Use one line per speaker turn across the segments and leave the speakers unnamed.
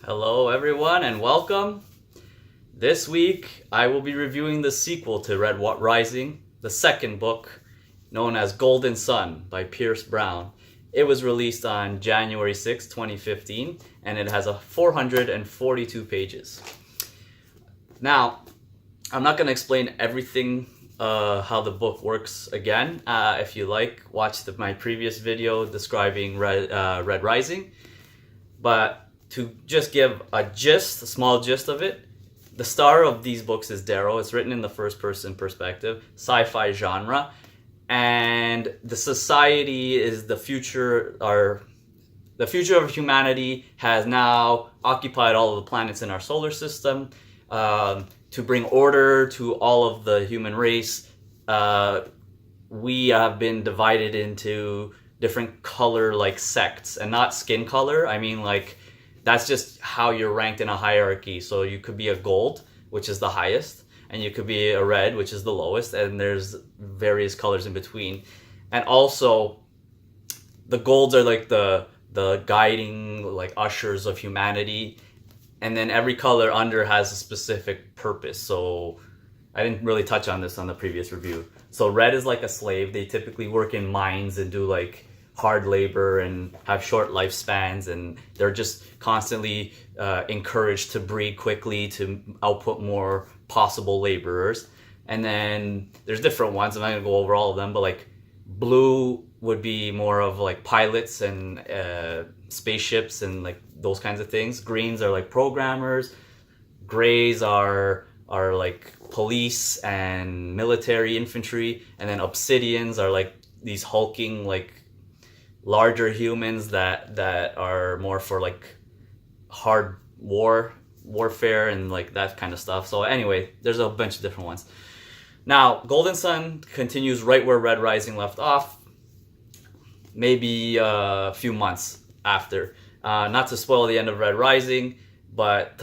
Hello everyone and welcome. This week I will be reviewing the sequel to Red Rising, the second book, known as Golden Sun by Pierce Brown. It was released on January 6, 2015, and it has 442 pages. Now, I'm not going to explain everything how the book works again. If you like, watch my previous video describing Red Rising. But to just give a small gist of it, the star of these books is Darrow. It's written in the first-person perspective, sci-fi genre, and the society is the future. The future of humanity has now occupied all of the planets in our solar system to bring order to all of the human race. We have been divided into different color sects, and not skin color. I mean that's just how you're ranked in a hierarchy. So you could be a gold, which is the highest, and you could be a red, which is the lowest, and there's various colors in between. And also, the golds are the guiding ushers of humanity, and then every color under has a specific purpose. So I didn't really touch on this on the previous review. So red is like a slave. They typically work in mines and do hard labor and have short lifespans, and they're just constantly encouraged to breed quickly to output more possible laborers. And then there's different ones. I'm not gonna go over all of them, but blue would be more of pilots and spaceships and those kinds of things. Greens are programmers. Grays are police and military infantry, and then obsidians are these hulking larger humans that are more for hard warfare and that kind of stuff. So anyway, there's a bunch of different ones. Now, Golden Sun continues right where Red Rising left off, maybe a few months after. Not to spoil the end of Red Rising, but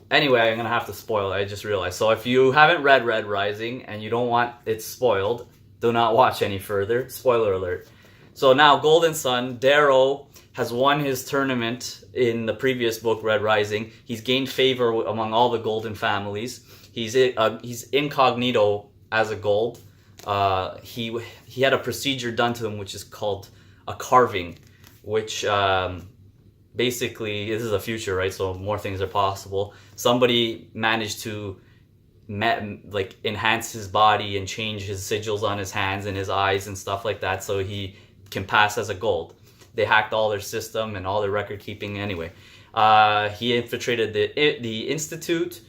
anyway, I'm gonna have to spoil it, I just realized. So if you haven't read Red Rising and you don't want it spoiled, do not watch any further. Spoiler alert. So now, Golden Sun, Darrow has won his tournament in the previous book, Red Rising. He's gained favor among all the golden families. He's incognito as a gold. He had a procedure done to him which is called a carving, which basically, this is the future, right? So more things are possible. Somebody managed to enhance his body and change his sigils on his hands and his eyes and stuff like that, so he can pass as a gold. They hacked all their system and all their record keeping anyway. He infiltrated the Institute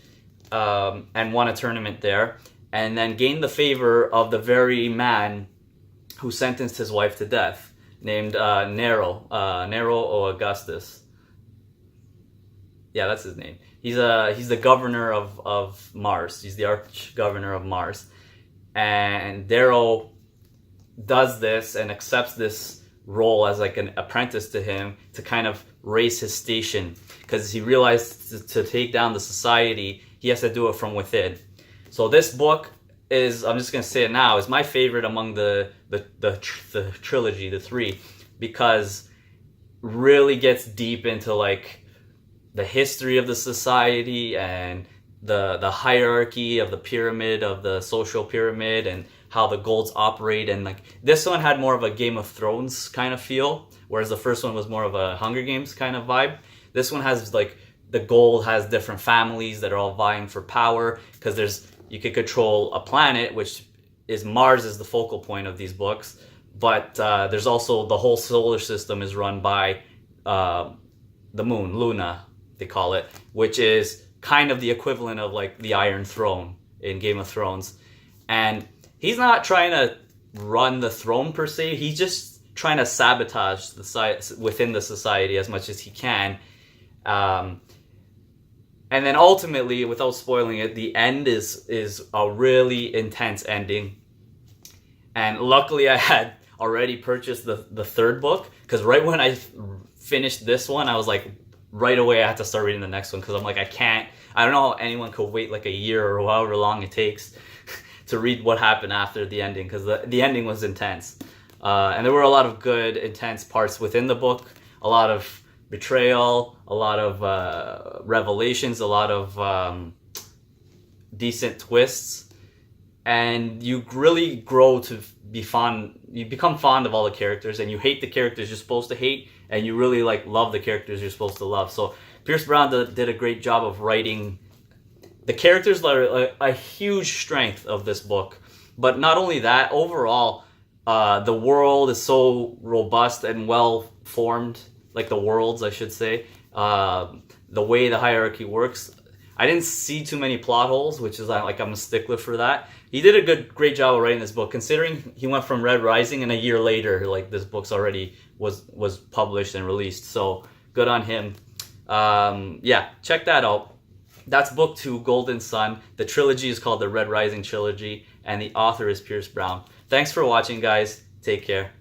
and won a tournament there, and then gained the favor of the very man who sentenced his wife to death, named Nero or Augustus. Yeah, that's his name. He's the governor of Mars. He's the arch-governor of Mars. And Darrow does this and accepts this role as an apprentice to him to kind of raise his station, because he realized to take down the society, he has to do it from within. So this book is, I'm just going to say it now, is my favorite among the trilogy, the three, because really gets deep into the history of the society and the hierarchy of the pyramid, of the social pyramid, and how the golds operate. And this one had more of a Game of Thrones kind of feel, whereas the first one was more of a Hunger Games kind of vibe. This one has the gold has different families that are all vying for power, because you could control a planet, which is Mars is the focal point of these books, but there's also the whole solar system is run by the moon, Luna, they call it, which is kind of the equivalent of the Iron Throne in Game of Thrones. And he's not trying to run the throne per se, he's just trying to sabotage within the society as much as he can. And then ultimately, without spoiling it, the end is a really intense ending. And luckily I had already purchased the third book, because right when I finished this one, I was right away I had to start reading the next one, because I'm I don't know how anyone could wait a year or however long it takes to read what happened after the ending, because the ending was intense. And there were a lot of good, intense parts within the book, a lot of betrayal, a lot of revelations, a lot of decent twists, and you really grow to be fond. You become fond of all the characters, and you hate the characters you're supposed to hate, and you really like love the characters you're supposed to love. So Pierce Brown did a great job of writing the characters that are a huge strength of this book. But not only that, overall, the world is so robust and well formed, like the worlds, I should say. The way the hierarchy works, I didn't see too many plot holes, which is like I'm a stickler for that. He did a great job of writing this book, considering he went from Red Rising and a year later, like this book's already was published and released. So good on him. Yeah, check that out. That's book 2, Golden Sun. The trilogy is called the Red Rising Trilogy, and the author is Pierce Brown. Thanks for watching, guys. Take care.